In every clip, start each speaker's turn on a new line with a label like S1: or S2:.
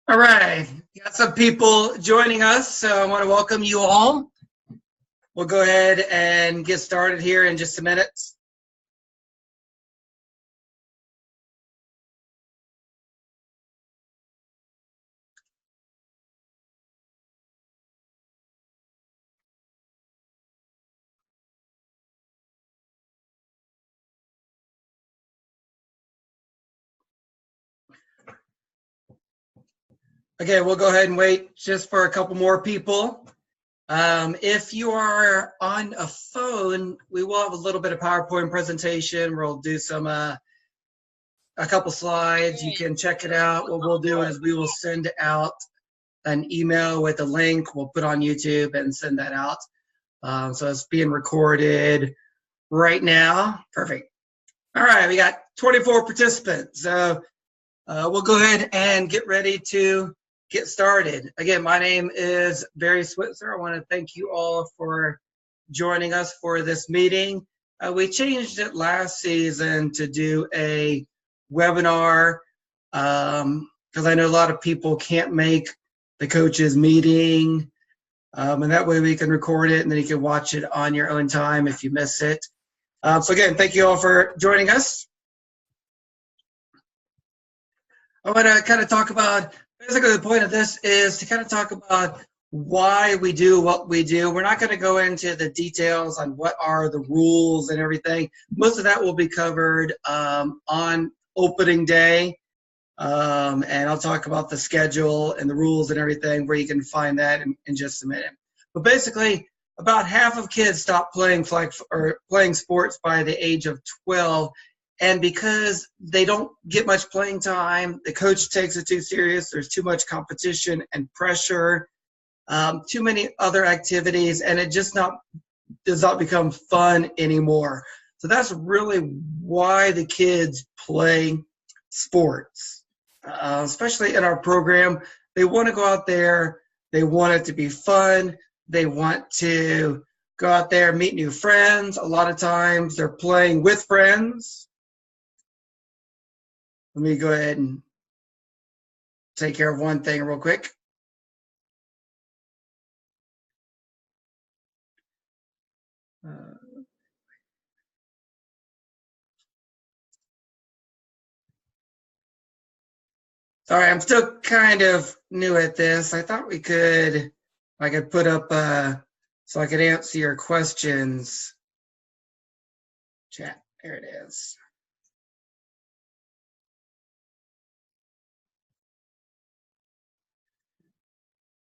S1: All right, got some people joining us, so I want to welcome you all. We'll go ahead and get started here in just a minute. Okay, we'll go ahead and wait just for a couple more people. If you are on a phone, we will have a little bit of PowerPoint presentation. We'll do a couple slides. You can check it out. What we'll do is we will send out an email with a link. We'll put on YouTube and send that out. So it's being recorded right now. Perfect. All right, we got 24 participants. So we'll go ahead and get ready to get started. Again, my name is Barry Switzer. I want to thank you all for joining us for this meeting. We changed it last season to do a webinar because I know a lot of people can't make the coaches meeting, and that way we can record it and then you can watch it on your own time if you miss it. So again, thank you all for joining us. I want to kind of talk about, basically the point of this is to kind of talk about why we do what we do. We're not going to go into the details on what are the rules and everything. Most of that will be covered on opening day. And I'll talk about the schedule and the rules and everything where you can find that in just a minute. But basically, about half of kids stop playing sports by the age of 12. And because they don't get much playing time, the coach takes it too serious, there's too much competition and pressure, too many other activities, and it just does not become fun anymore. So that's really why the kids play sports, especially in our program. They want to go out there, they want it to be fun, they want to go out there, meet new friends. A lot of times they're playing with friends. Let me go ahead and take care of one thing real quick. Sorry, I'm still kind of new at this. I thought I could put up so I could answer your questions. Chat, there it is.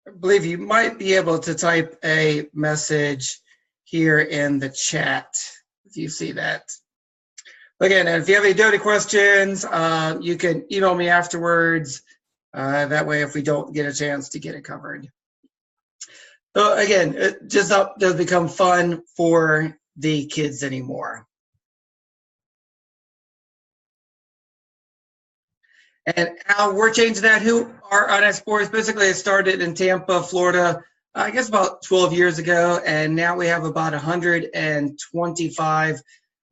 S1: I believe you might be able to type a message here in the chat if you see that. Again, if you have any questions, you can email me afterwards. That way, if we don't get a chance to get it covered. So again, it just doesn't become fun for the kids anymore. And how we're changing that, who are on sports, basically it started in Tampa, Florida, I guess about 12 years ago, and now we have about 125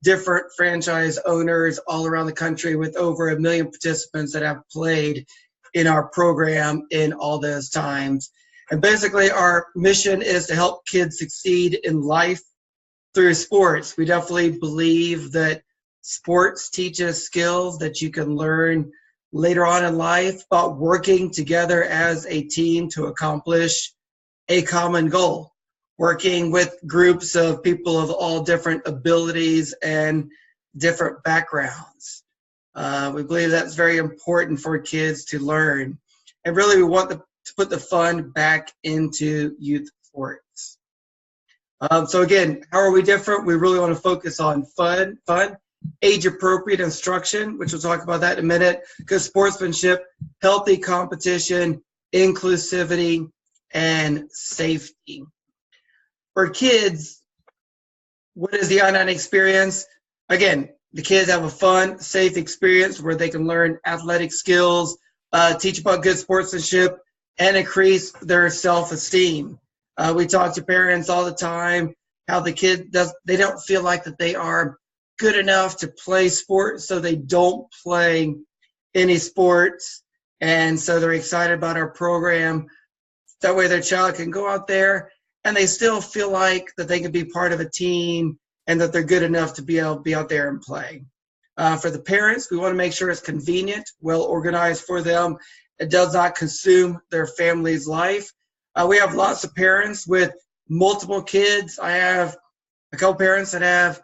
S1: different franchise owners all around the country with over 1 million participants that have played in our program in all those times. And basically our mission is to help kids succeed in life through sports. We definitely believe that sports teaches skills that you can learn later on in life about working together as a team to accomplish a common goal, working with groups of people of all different abilities and different backgrounds. We believe that's very important for kids to learn. And really we want to put the fun back into youth sports. So again, how are we different? We really want to focus on fun, age-appropriate instruction, which we'll talk about that in a minute, good sportsmanship, healthy competition, inclusivity, and safety. For kids, what is the I-9 experience? Again, the kids have a fun, safe experience where they can learn athletic skills, teach about good sportsmanship, and increase their self-esteem. We talk to parents all the time how the kid they don't feel like that they are good enough to play sports, so they don't play any sports. And so they're excited about our program. That way their child can go out there and they still feel like that they can be part of a team and that they're good enough to be able to be out there and play. For the parents, we want to make sure it's convenient, well organized for them. It does not consume their family's life. We have lots of parents with multiple kids. I have a couple parents that have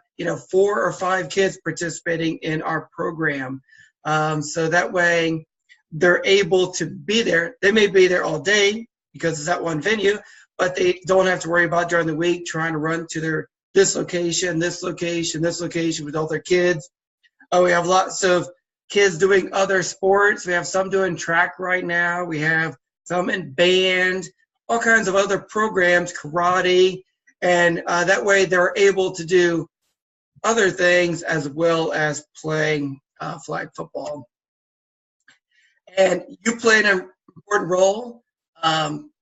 S1: 4 or 5 kids participating in our program. So that way they're able to be there. They may be there all day because it's at one venue, but they don't have to worry about during the week trying to run to this location with all their kids. We have lots of kids doing other sports. We have some doing track right now. We have some in band, all kinds of other programs, karate, and that way they're able to do other things as well as playing flag football. And you play an important role.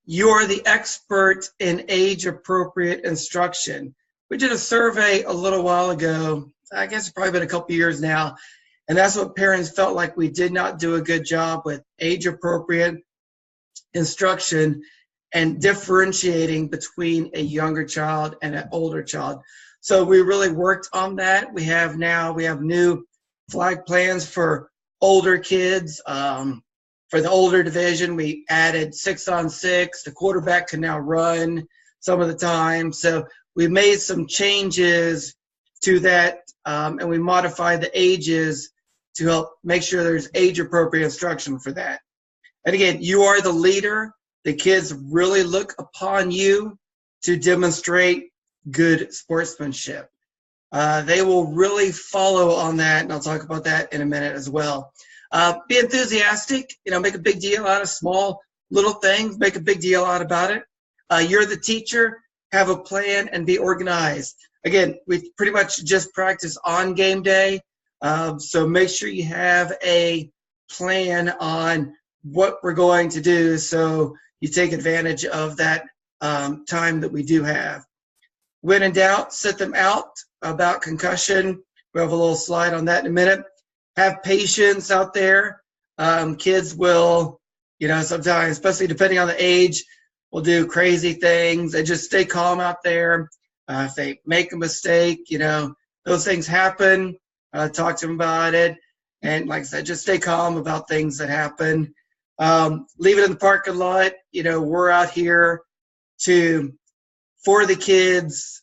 S1: You are the expert in age-appropriate instruction. We did a survey a little while ago. I guess it's probably been a couple years now. And that's what parents felt like we did not do a good job with age-appropriate instruction and differentiating between a younger child and an older child. So we really worked on that. We have new flag plans for older kids. For the older division, we added 6-on-6. The quarterback can now run some of the time. So we made some changes to that, and we modified the ages to help make sure there's age-appropriate instruction for that. And again, you are the leader. The kids really look upon you to demonstrate good sportsmanship. They will really follow on that, and I'll talk about that in a minute as well. Be enthusiastic, make a big deal out of small little things, make a big deal out about it. You're the teacher, have a plan, and be organized. Again, we pretty much just practice on game day, so make sure you have a plan on what we're going to do so you take advantage of that time that we do have. When in doubt, sit them out. About concussion, we have a little slide on that in a minute. Have patience out there. Kids will, sometimes, especially depending on the age, will do crazy things. They just stay calm out there. If they make a mistake, those things happen. Talk to them about it. And like I said, just stay calm about things that happen. Leave it in the parking lot. We're out here for the kids,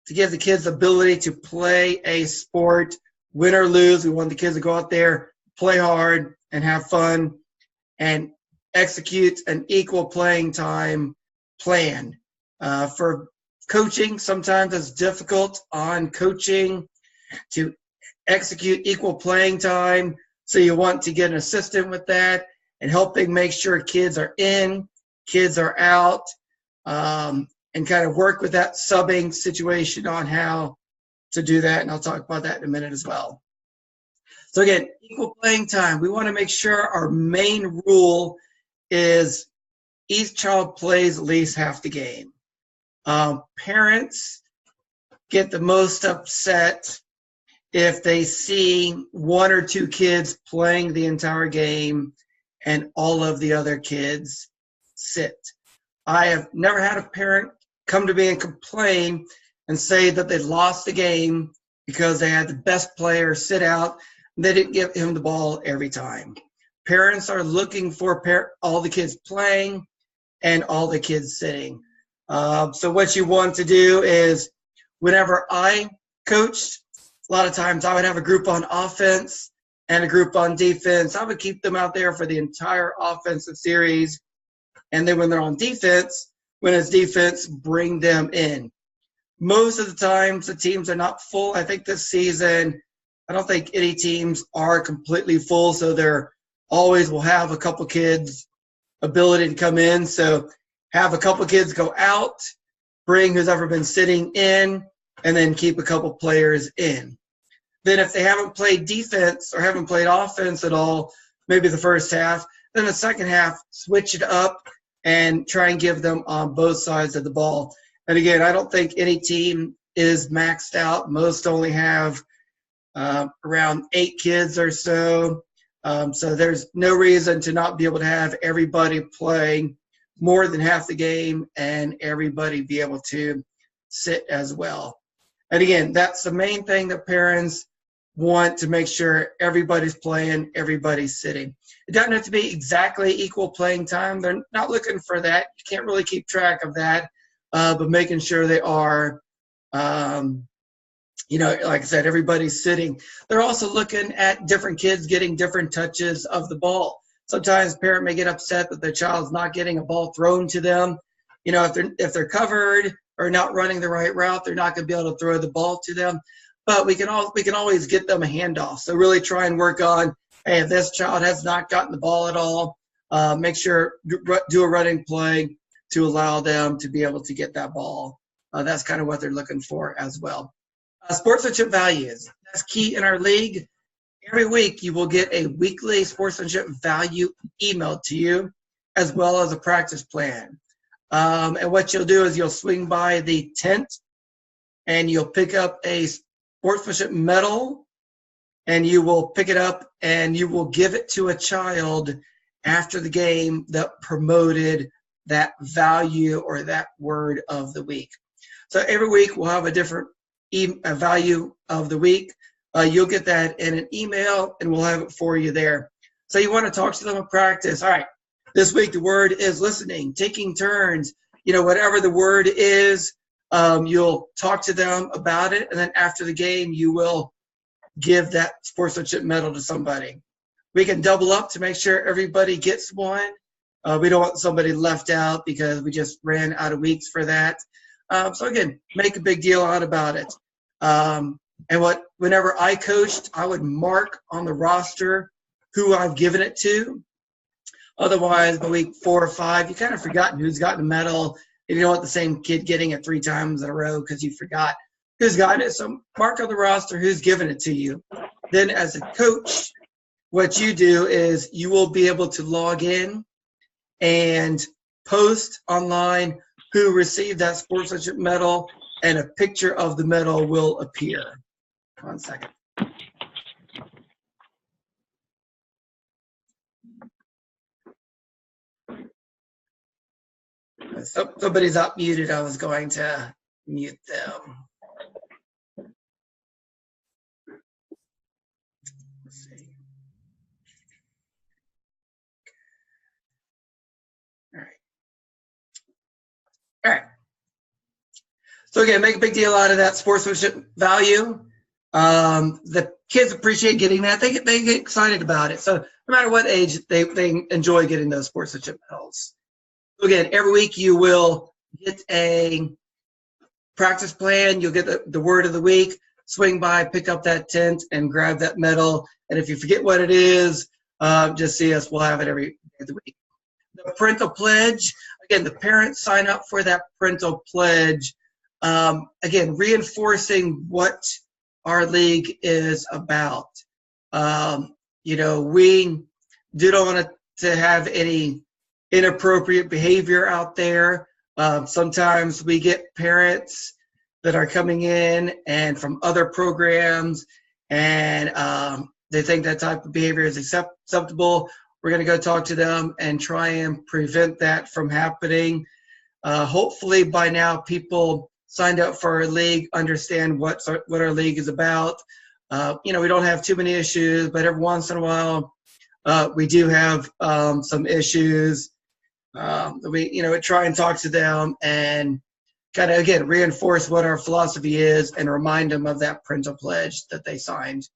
S1: to give the kids the ability to play a sport, win or lose. We want the kids to go out there, play hard, and have fun, and execute an equal playing time plan. For coaching, sometimes it's difficult on coaching to execute equal playing time, so you want to get an assistant with that and helping make sure kids are in, kids are out, and kind of work with that subbing situation on how to do that, and I'll talk about that in a minute as well. So again, equal playing time. We want to make sure our main rule is each child plays at least half the game. Parents get the most upset if they see 1 or 2 kids playing the entire game and all of the other kids sit. I have never had a parent come to me and complain and say that they lost the game because they had the best player sit out and they didn't give him the ball every time. Parents are looking for all the kids playing and all the kids sitting. So what you want to do is, whenever I coached, a lot of times I would have a group on offense and a group on defense. I would keep them out there for the entire offensive series. And then when they're on defense, when it's defense, bring them in. Most of the times the teams are not full. I think this season, I don't think any teams are completely full, so they're always will have a couple kids ability to come in. So have a couple kids go out, bring who's ever been sitting in, and then keep a couple players in. Then if they haven't played defense or haven't played offense at all, maybe the first half, then the second half, switch it up and try and give them on both sides of the ball. And again, I don't think any team is maxed out. Most only have around 8 kids or so. So there's no reason to not be able to have everybody playing more than half the game and everybody be able to sit as well. And again, that's the main thing that parents want, to make sure everybody's playing, everybody's sitting. It doesn't have to be exactly equal playing time. They're not looking for that. You can't really keep track of that, but making sure they are, like I said, everybody's sitting. They're also looking at different kids getting different touches of the ball. Sometimes a parent may get upset that their child's not getting a ball thrown to them. If they're covered or not running the right route, they're not going to be able to throw the ball to them. But we can always get them a handoff. So really try and work on, hey, if this child has not gotten the ball at all, make sure do a running play to allow them to be able to get that ball. That's kind of what they're looking for as well. Sportsmanship values. That's key in our league. Every week you will get a weekly sportsmanship value emailed to you, as well as a practice plan. And what you'll do is you'll swing by the tent and you'll pick up a sportsmanship medal, and you will pick it up and you will give it to a child after the game that promoted that value or that word of the week. So every week we'll have a different value of the week. You'll get that in an email and we'll have it for you there. So you want to talk to them in practice. All right, this week the word is listening, taking turns, whatever the word is, you'll talk to them about it. And then after the game, you will give that sportsmanship medal to somebody. We can double up to make sure everybody gets one. We don't want somebody left out because we just ran out of weeks for that. So again, make a big deal out about it. Whenever I coached, I would mark on the roster who I've given it to. Otherwise, by week 4 or 5, you kind of forgotten who's gotten a medal. And you don't want the same kid getting it 3 times in a row because you forgot who's gotten it. So mark on the roster who's given it to you. Then as a coach, what you do is you will be able to log in and post online who received that sportsmanship medal, and a picture of the medal will appear. 1 second. So, somebody's up muted. I was going to mute them. Let's see. All right. So again, make a big deal out of that sportsmanship value. The kids appreciate getting that. They get excited about it. So no matter what age, they enjoy getting those sportsmanship medals. So again, every week you will get a practice plan. You'll get the word of the week. Swing by, pick up that tent, and grab that medal. And if you forget what it is, just see us. We'll have it every day of the week. The parental pledge. Again, the parents sign up for that parental pledge. Again, reinforcing what our league is about. We do not want to have any inappropriate behavior out there. Sometimes we get parents that are coming in and from other programs, and they think that type of behavior is acceptable. We're going to go talk to them and try and prevent that from happening. Hopefully by now people signed up for our league understand what our league is about. We don't have too many issues, but every once in a while we do have some issues. We try and talk to them and kind of, again, reinforce what our philosophy is and remind them of that parental pledge that they signed.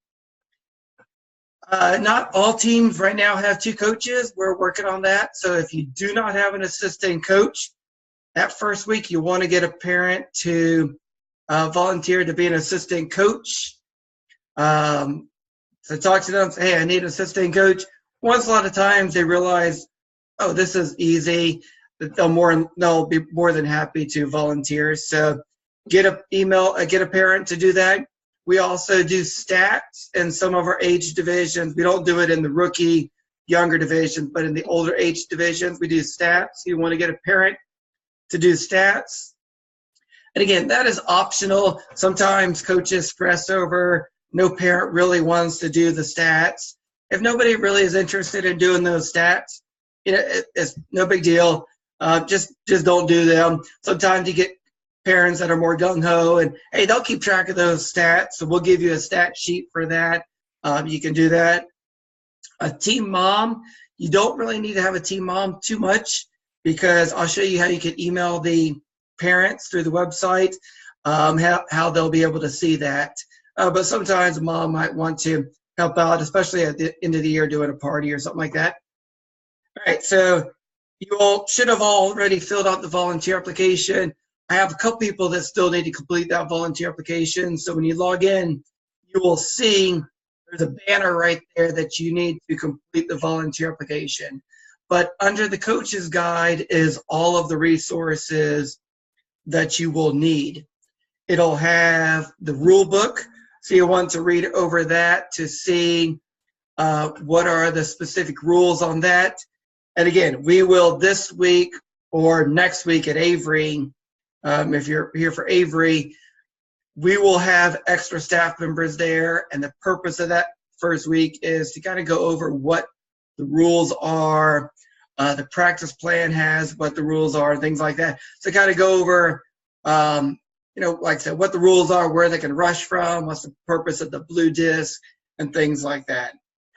S1: Not all teams right now have 2 coaches. We're working on that. So if you do not have an assistant coach, that first week you want to get a parent to volunteer to be an assistant coach. So talk to them, say, hey, I need an assistant coach. Once a lot of times they realize, oh, this is easy, they'll be more than happy to volunteer. So get a parent to do that. We also do stats in some of our age divisions. We don't do it in the rookie, younger divisions, but in the older age divisions, we do stats. You want to get a parent to do stats. And again, that is optional. Sometimes coaches stress over no parent really wants to do the stats. if nobody really is interested in doing those stats, it's no big deal. Just don't do them. Sometimes you get parents that are more gung-ho, and hey, they'll keep track of those stats, so we'll give you a stat sheet for that. You can do that. A team mom, you don't really need to have a team mom too much, because I'll show you how you can email the parents through the website, how they'll be able to see that. But sometimes a mom might want to help out, especially at the end of the year doing a party or something like that. All right, so you all should have already filled out the volunteer application. I have a couple people that still need to complete that volunteer application. So when you log in, you will see there's a banner right there that you need to complete the volunteer application. But under the coach's guide is all of the resources that you will need. It'll have the rule book, so you want to read over that to see what are the specific rules on that. And again, we will this week or next week at Avery, if you're here for Avery, we will have extra staff members there, and the purpose of that first week is to kind of go over what the rules are, the practice plan has what the rules are, things like that. So kind of go over, like I said, what the rules are, where they can rush from, what's the purpose of the blue disc, and things like that.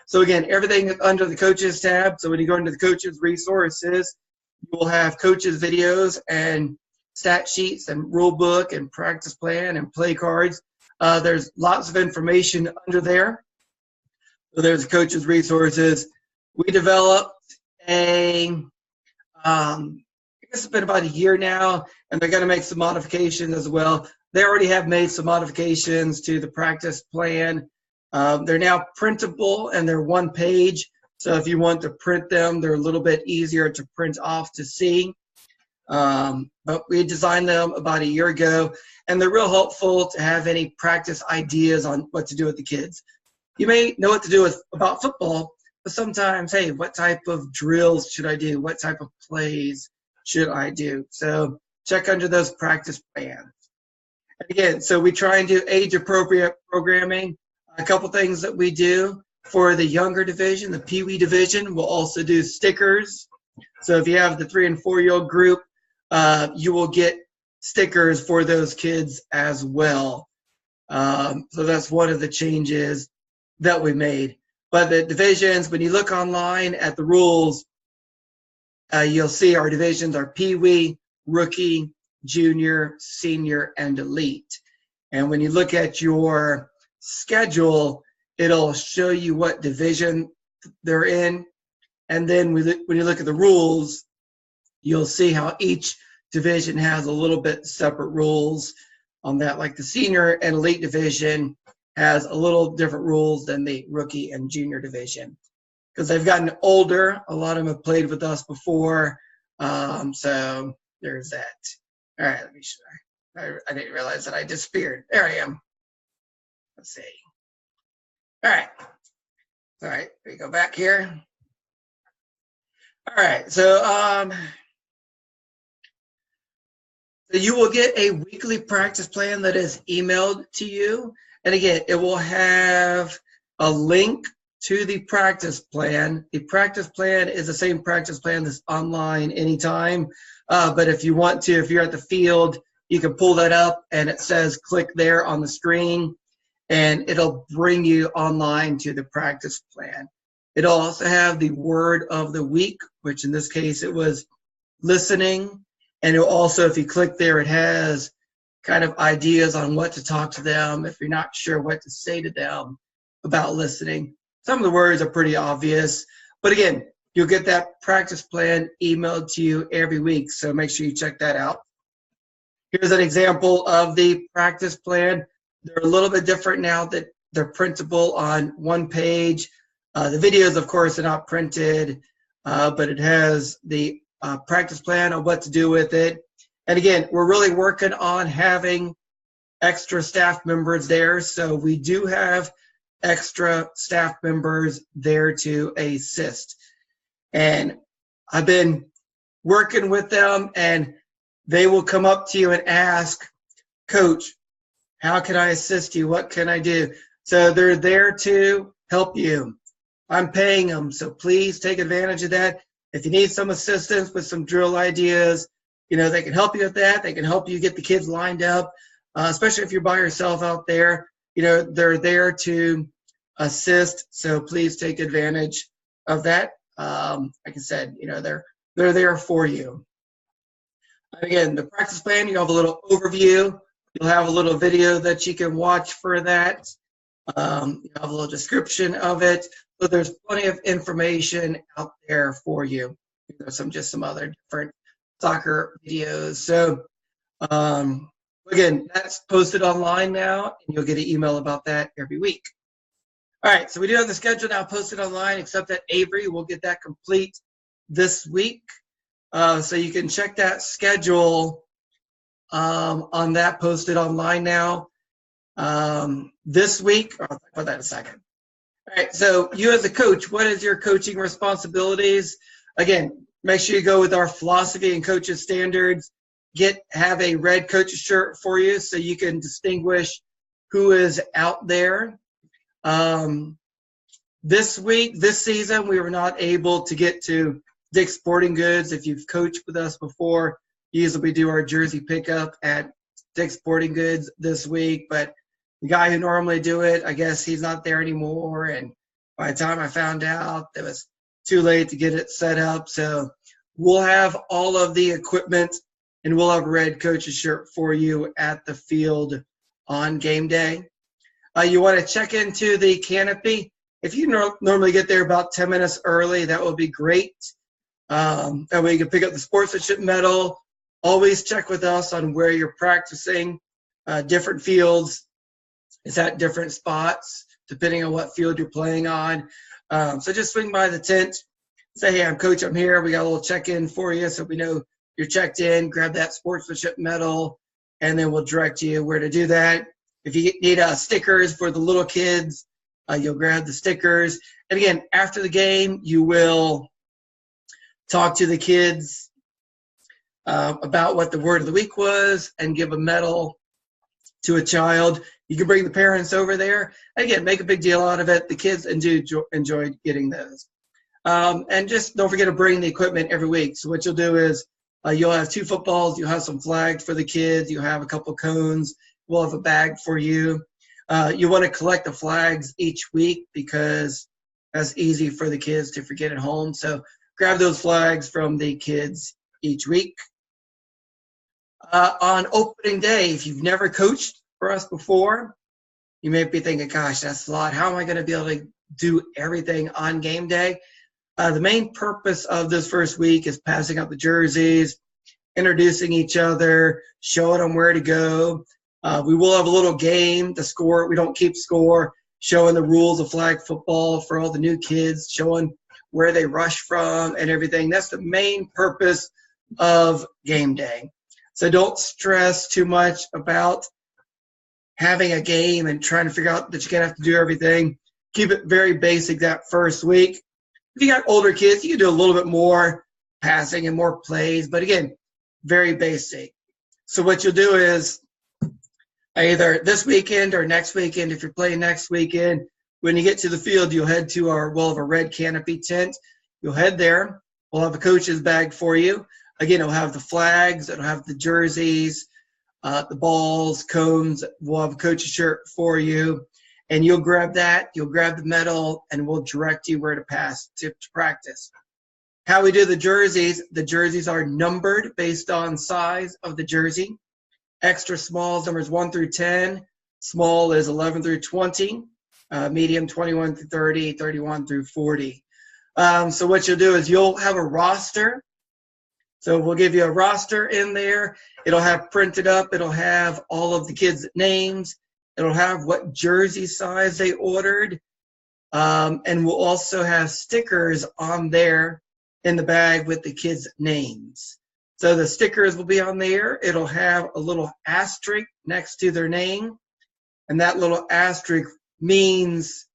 S1: So again, everything under the coaches tab. So when you go into the coaches resources, you will have coaches videos and stat sheets and rule book and practice plan and play cards. There's lots of information under there. So there's coaches resources. We developed I guess it's been about a year now, and they're going to make some modifications as well. They already have made some modifications to the practice plan. They're now printable, and they're one page. So if you want to print them, they're a little bit easier to print off to see. But we designed them about a year ago, and they're real helpful to have any practice ideas on what to do with the kids. You may know what to do about football, but sometimes, hey, what type of drills should I do? What type of plays should I do? So check under those practice plans. And again, so we try and do age-appropriate programming. A couple things that we do for the younger division, the Pee Wee division, we'll also do stickers. So if you have the 3- and 4-year-old group, you will get stickers for those kids as well. So that's one of the changes that we made. But the divisions, when you look online at the rules, you'll see our divisions are Pee Wee, Rookie, Junior, Senior, and Elite. And when you look at your schedule, it'll show you what division they're in. And then when you look at the rules, you'll see how each division has a little bit separate rules on that. Like the Senior and Elite division has a little different rules than the Rookie and Junior division, because they've gotten older. A lot of them have played with us before. So there's that. All right, let me show. I didn't realize that I disappeared. There I am. Let's see. All right. All right, we go back here. All right, so you will get a weekly practice plan that is emailed to you. And again, it will have a link to the practice plan. The practice plan is the same practice plan that's online anytime. But if you want to, if you're at the field, you can pull that up and it says click there on the screen, and it'll bring you online to the practice plan. It'll also have the word of the week, which in this case it was listening. And it'll also, if you click there, it has kind of ideas on what to talk to them if you're not sure what to say to them about listening. Some of the words are pretty obvious, but again, you'll get that practice plan emailed to you every week, so make sure you check that out. Here's an example of the practice plan. They're a little bit different now that they're printable on one page. The videos, of course, are not printed, but it has the practice plan on what to do with it. And again, we're really working on having extra staff members there. So we do have extra staff members there to assist. And I've been working with them, and they will come up to you and ask, Coach, how can I assist you? What can I do? So they're there to help you. I'm paying them, so please take advantage of that. If you need some assistance with some drill ideas, they can help you with that. They can help you get the kids lined up, especially if you're by yourself out there. They're there to assist, so please take advantage of that. Like I said, they're there for you. And again, the practice plan, you have a little overview. You'll have a little video that you can watch for that. You have a little description of it. So there's plenty of information out there for you. There's some other different soccer videos. So again, that's posted online now, and you'll get an email about that every week. All right, so we do have the schedule now posted online, except that Avery will get that complete this week. So you can check that schedule on that posted online now. This week, I'll talk about that in a second. All right, so you as a coach, what is your coaching responsibilities? Again, make sure you go with our philosophy and coaches standards. Have a red coach's shirt for you so you can distinguish who is out there. This season, we were not able to get to Dick's Sporting Goods. If you've coached with us before, usually we do our jersey pickup at Dick's Sporting Goods this week, but the guy who normally do it, I guess he's not there anymore, and by the time I found out, it was too late to get it set up. So we'll have all of the equipment, and we'll have a red coach's shirt for you at the field on game day. You want to check into the canopy. If you normally get there about 10 minutes early, that would be great. That way you can pick up the sportsmanship medal. Always check with us on where you're practicing. Different fields is at different spots, depending on what field you're playing on. So just swing by the tent. Say, hey, I'm coach, I'm here. We got a little check-in for you so we know you're checked in. Grab that sportsmanship medal, and then we'll direct you where to do that. If you need stickers for the little kids, you'll grab the stickers. And again, after the game, you will talk to the kids about what the word of the week was and give a medal to a child. You can bring the parents over there. Again, make a big deal out of it. The kids enjoyed getting those. And just don't forget to bring the equipment every week. So what you'll do is you'll have 2 footballs. You'll have some flags for the kids. You'll have a couple cones. We'll have a bag for you. You want to collect the flags each week because that's easy for the kids to forget at home. So grab those flags from the kids each week. On opening day, if you've never coached for us before, you may be thinking, gosh, that's a lot. How am I going to be able to do everything on game day? The main purpose of this first week is passing out the jerseys, introducing each other, showing them where to go. We will have a little game to score. We don't keep score, showing the rules of flag football for all the new kids, showing where they rush from and everything. That's the main purpose of game day. So don't stress too much about having a game and trying to figure out that you're going to have to do everything. Keep it very basic that first week. If you got older kids, you can do a little bit more passing and more plays. But again, very basic. So what you'll do is either this weekend or next weekend, if you're playing next weekend, when you get to the field, you'll head to we'll have a red canopy tent. You'll head there. We'll have a coach's bag for you. Again, it'll have the flags. It'll have the jerseys, the balls, cones. We'll have a coach's shirt for you. And you'll grab that. You'll grab the medal, and we'll direct you where to pass to practice. How we do the jerseys are numbered based on size of the jersey. Extra small is numbers 1 through 10. Small is 11 through 20. Medium 21 through 30, 31 through 40. So what you'll do is you'll have a roster. So we'll give you a roster in there. It'll have printed up. It'll have all of the kids' names. It'll have what jersey size they ordered. And we'll also have stickers on there in the bag with the kids' names. So the stickers will be on there. It'll have a little asterisk next to their name. And that little asterisk means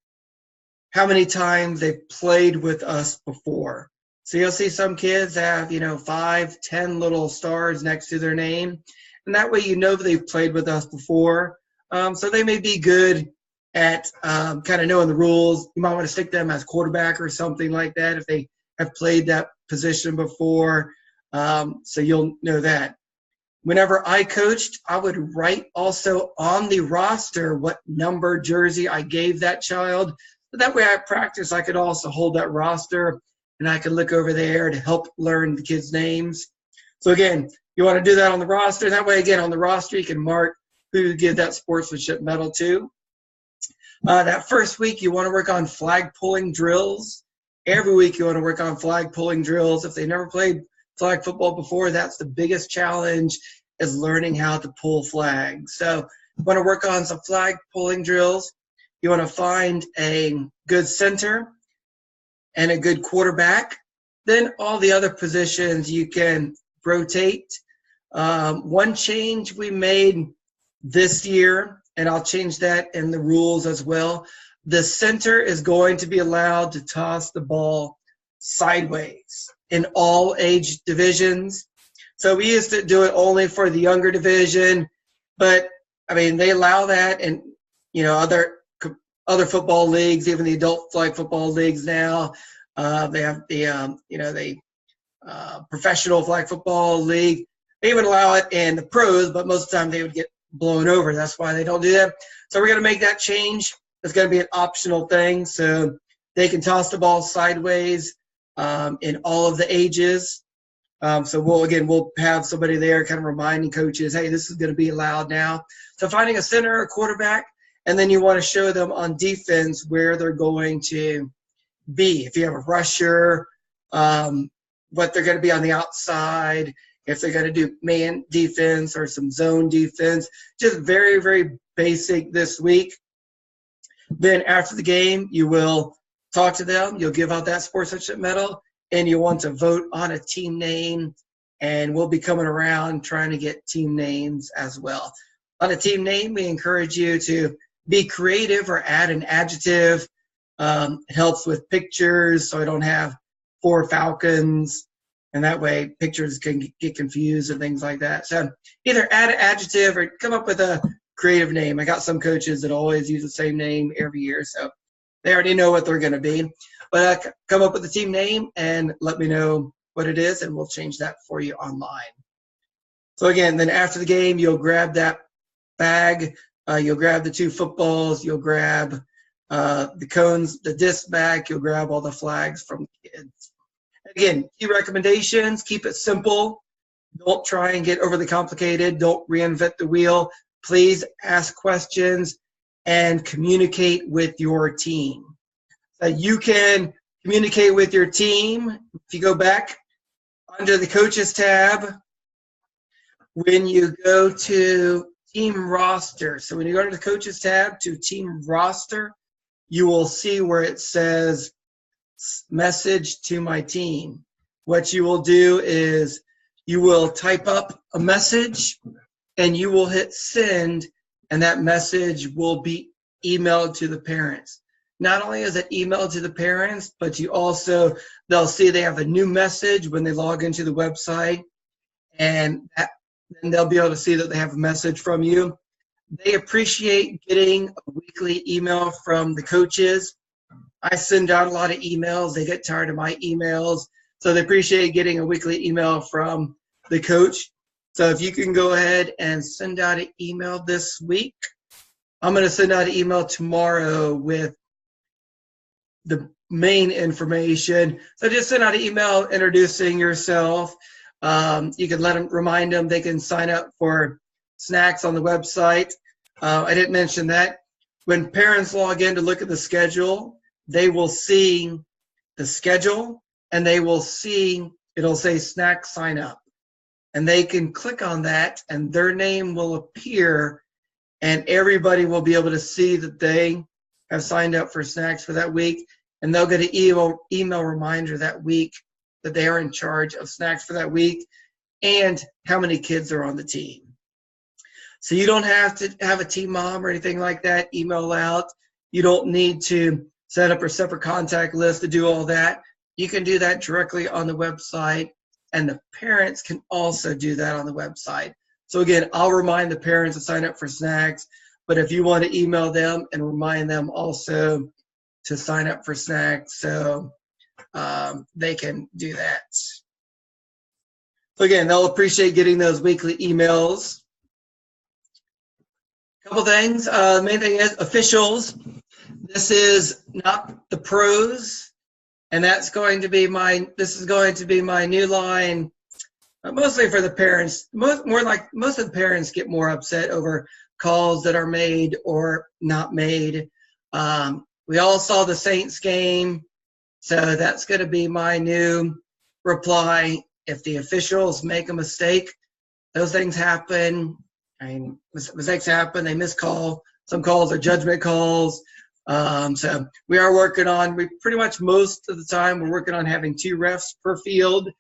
S1: how many times they've played with us before. So you'll see some kids have, 5, 10 little stars next to their name. And that way you know they've played with us before. So they may be good at kind of knowing the rules. You might want to stick them as quarterback or something like that if they have played that position before. So you'll know that. Whenever I coached, I would write also on the roster what number jersey I gave that child. But that way I practice, I could also hold that roster and I could look over there to help learn the kids' names. So again, you want to do that on the roster. That way, again, on the roster, you can mark who you give that sportsmanship medal to. That first week, you want to work on flag pulling drills. Every week, you want to work on flag pulling drills. If they never played flag football before, that's the biggest challenge, is learning how to pull flags. So you want to work on some flag pulling drills. You want to find a good center and a good quarterback. Then all the other positions you can rotate. One change we made this year, and I'll change that in the rules as well. The center is going to be allowed to toss the ball sideways in all age divisions. So we used to do it only for the younger division, but I mean, they allow that in, other football leagues, even the adult flag football leagues now. They have the professional flag football league. They even allow it in the pros, but most of the time they would get blown over. That's why they don't do that. So we're going to make that change. It's going to be an optional thing, so they can toss the ball sideways in all of the ages. So we'll have somebody there kind of reminding coaches, hey, this is going to be allowed now. So finding a center or quarterback, and then you want to show them on defense where they're going to be. If you have a rusher, what they're going to be on the outside, if they're going to do man defense or some zone defense, just very, very basic this week. Then after the game, you will talk to them. You'll give out that sportsmanship medal, and you want to vote on a team name, and we'll be coming around trying to get team names as well. On a team name, we encourage you to be creative or add an adjective. It helps with pictures, so I don't have 4 falcons, and that way pictures can get confused and things like that. So either add an adjective or come up with a creative name. I got some coaches that always use the same name every year, so they already know what they're going to be. But come up with a team name and let me know what it is, and we'll change that for you online. So again, then after the game, you'll grab that bag. You'll grab the 2 footballs. You'll grab the cones, the disc bag. You'll grab all the flags from the kids. Again, key recommendations, keep it simple. Don't try and get overly complicated. Don't reinvent the wheel. Please ask questions and communicate with your team. You can communicate with your team. If you go back under the coaches tab, when you go to team roster, so when you go to the coaches tab to team roster, you will see where it says message to my team. What you will do is you will type up a message and you will hit send, and that message will be emailed to the parents. Not only is it emailed to the parents, but they'll see they have a new message when they log into the website, and then they'll be able to see that they have a message from you. They appreciate getting a weekly email from the coaches. I send out a lot of emails. They get tired of my emails, so they appreciate getting a weekly email from the coach. So if you can go ahead and send out an email this week. I'm going to send out an email tomorrow with the main information. So just send out an email introducing yourself. You can remind them they can sign up for snacks on the website. I didn't mention that. When parents log in to look at the schedule, they will see the schedule, and they will see, it'll say snack sign up. And they can click on that, and their name will appear, and everybody will be able to see that they have signed up for snacks for that week, and they'll get an email reminder that week that they are in charge of snacks for that week and how many kids are on the team. So you don't have to have a team mom or anything like that email out. You don't need to set up a separate contact list to do all that. You can do that directly on the website, and the parents can also do that on the website. So again, I'll remind the parents to sign up for snacks, But if you want to email them and remind them also to sign up for snacks, so they can do that. So again, they'll appreciate getting those weekly emails. Couple things. The main thing is officials. This is not the pros, and that's going to be this is going to be my new line, mostly for the parents. Most of the parents get more upset over calls that are made or not made. We all saw the Saints game, so that's going to be my new reply. If the officials make a mistake, those things happen. I mean, mistakes happen. They miss call. Some calls are judgment calls. So we are working on, pretty much most of the time, we're working on having 2 refs per field.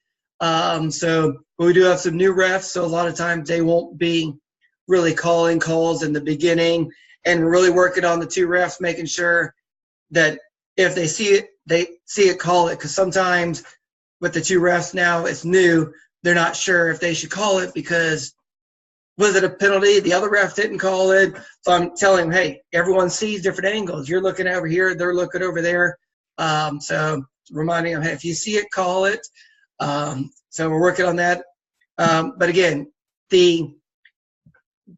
S1: So we do have some new refs, so a lot of times they won't be really calling calls in the beginning. And we're really working on the 2 refs, making sure that if they see it, call it. Because sometimes with the 2 refs now, it's new. They're not sure if they should call it because was it a penalty? The other ref didn't call it. So I'm telling them, hey, everyone sees different angles. You're looking over here, they're looking over there. So reminding them, hey, if you see it, call it. So we're working on that. But again, the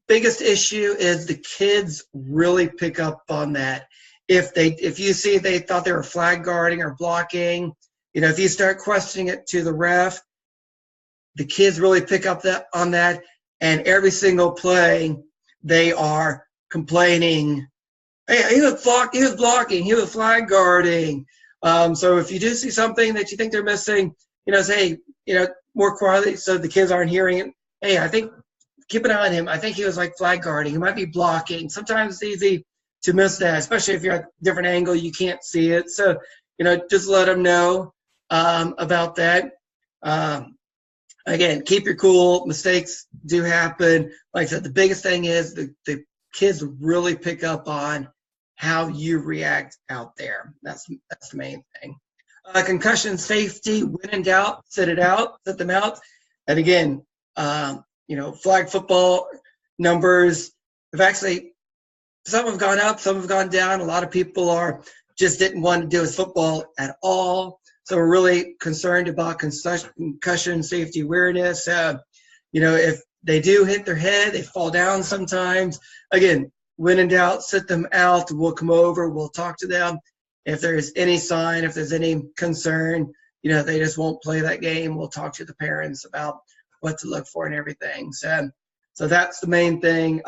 S1: biggest issue is the kids really pick up on that. If you see they thought they were flag guarding or blocking, if you start questioning it to the ref, the kids really pick up on that. And every single play, they are complaining, hey, he was blocking, he was flag guarding. So if you do see something that you think they're missing, say, more quietly so the kids aren't hearing it. Hey, I think, keep an eye on him. I think he was like flag guarding. He might be blocking. Sometimes it's easy to miss that, especially if you're at a different angle, you can't see it. So, just let them know about that. Again, keep your cool. Mistakes do happen. Like I said, the biggest thing is the kids really pick up on how you react out there. That's the main thing. Concussion safety, when in doubt, sit them out. And again, flag football numbers have actually, some have gone up, some have gone down. A lot of people just didn't want to do with football at all. So we're really concerned about concussion safety awareness. If they do hit their head, they fall down sometimes. Again, when in doubt, sit them out. We'll come over. We'll talk to them. If there's any sign, if there's any concern, they just won't play that game. We'll talk to the parents about what to look for and everything. So that's the main thing.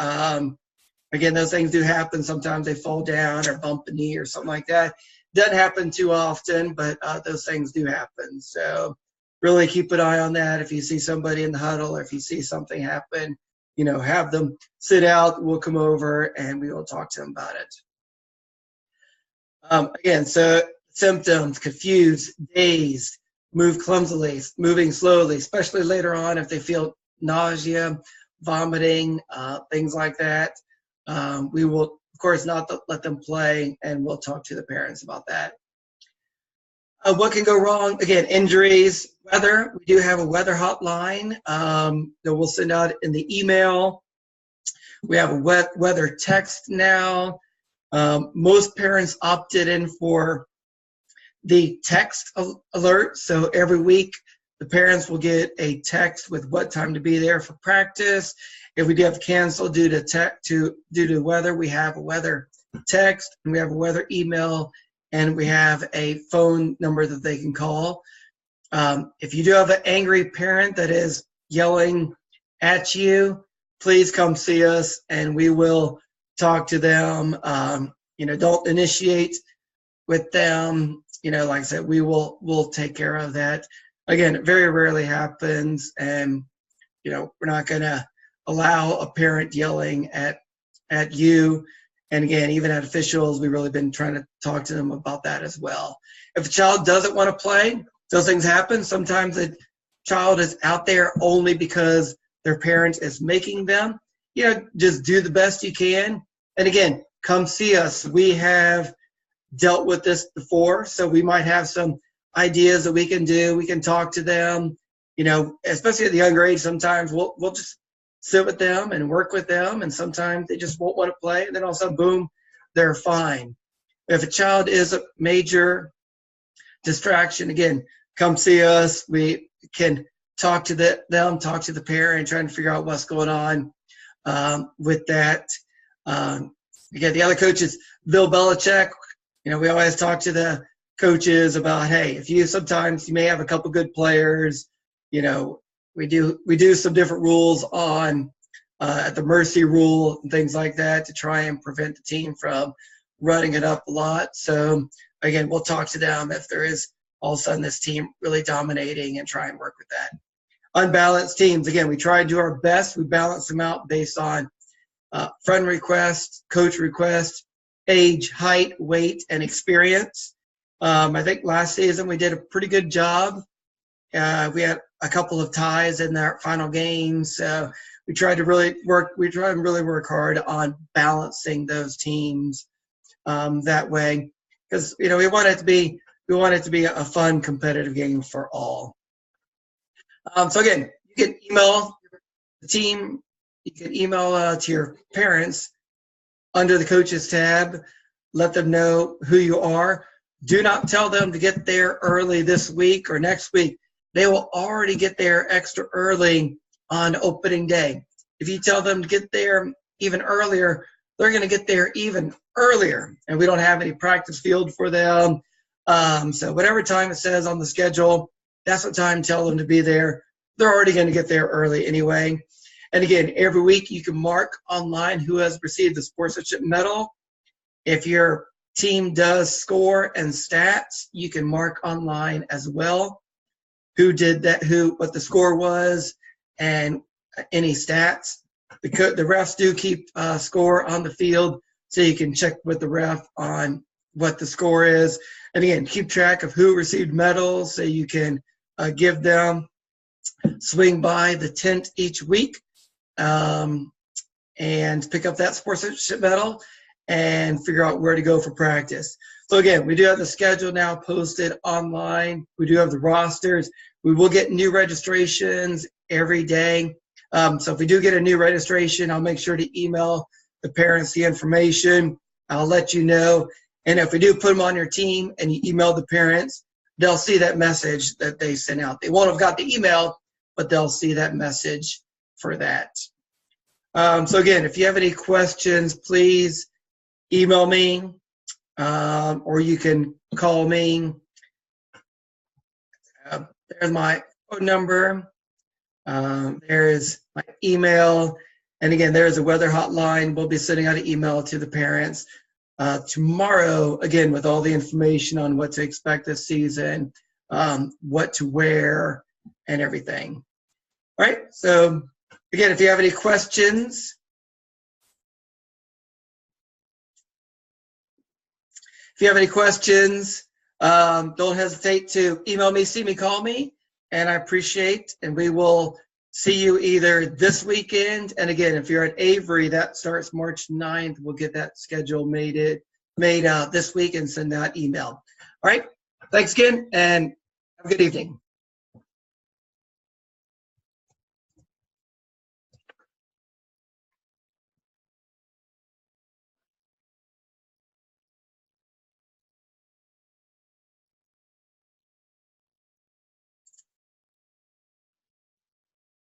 S1: Again, those things do happen. Sometimes they fall down or bump a knee or something like that. Doesn't happen too often, but those things do happen. So really keep an eye on that. If you see somebody in the huddle or if you see something happen, have them sit out. We'll come over and we will talk to them about it. Again, so symptoms: confused, dazed, move clumsily, moving slowly, especially later on if they feel nausea, vomiting, things like that. We will, of course, not let them play, and we'll talk to the parents about that. What can go wrong? Again, injuries, weather. We do have a weather hotline that we'll send out in the email. We have a weather text now. Most parents opted in for the text alert. So every week, the parents will get a text with what time to be there for practice. If we do have to cancel due to weather, we have a weather text, and we have a weather email, and we have a phone number that they can call. If you do have an angry parent that is yelling at you, please come see us, and we will talk to them. Don't initiate with them. Like I said, we'll take care of that. Again, it very rarely happens, and we're not going to allow a parent yelling at you. And again, even at officials, we've really been trying to talk to them about that as well. If a child doesn't want to play, those things happen. Sometimes a child is out there only because their parent is making them. Just do the best you can. And again, come see us. We have dealt with this before, so we might have some ideas that we can do. We can talk to them. Especially at the younger age, sometimes we'll just sit with them and work with them, and sometimes they just won't want to play, and then all of a sudden, boom, they're fine. If a child is a major distraction, again, come see us. We can talk to them, talk to the parent, trying to figure out what's going on with that. Again, the other coaches, Bill Belichick, we always talk to the coaches about, hey, if sometimes you may have a couple good players, we do some different rules on at the mercy rule and things like that to try and prevent the team from running it up a lot. So again, we'll talk to them if there is all of a sudden this team really dominating and try and work with that. Unbalanced teams, again, we try to do our best. We balance them out based on friend requests, coach requests, age, height, weight, and experience. I think last season we did a pretty good job. We had a couple of ties in our final games. So we tried to really work hard on balancing those teams that way, because we want it to be a fun, competitive game for all. So again, you can email the team. You can email to your parents under the coaches tab. Let them know who you are. Do not tell them to get there early this week or next week. They will already get there extra early on opening day. If you tell them to get there even earlier, they're going to get there even earlier. And we don't have any practice field for them. So whatever time it says on the schedule, that's what time tell them to be there. They're already going to get there early anyway. And again, every week you can mark online who has received the sportsmanship medal. If your team does score and stats, you can mark online as well who did that, what the score was, and any stats. The refs do keep score on the field, so you can check with the ref on what the score is. And again, keep track of who received medals, so you can give them, swing by the tent each week and pick up that sportsmanship medal and figure out where to go for practice. So again, we do have the schedule now posted online. We do have the rosters. We will get new registrations every day. So if we do get a new registration, I'll make sure to email the parents the information. I'll let you know. And if we do put them on your team and you email the parents, they'll see that message that they sent out. They won't have got the email, but they'll see that message for that. So again, if you have any questions, please email me or you can call me. There's my phone number. There's my email. And again, there's a weather hotline. We'll be sending out an email to the parents tomorrow, again, with all the information on what to expect this season, what to wear, and everything. All right. So again, if you have any questions, don't hesitate to email me, see me, call me, and I appreciate, and we will see you either this weekend. And again, if you're at Avery, that starts March 9th. We'll get that schedule made this week and send that email. All right. Thanks again, and have a good evening.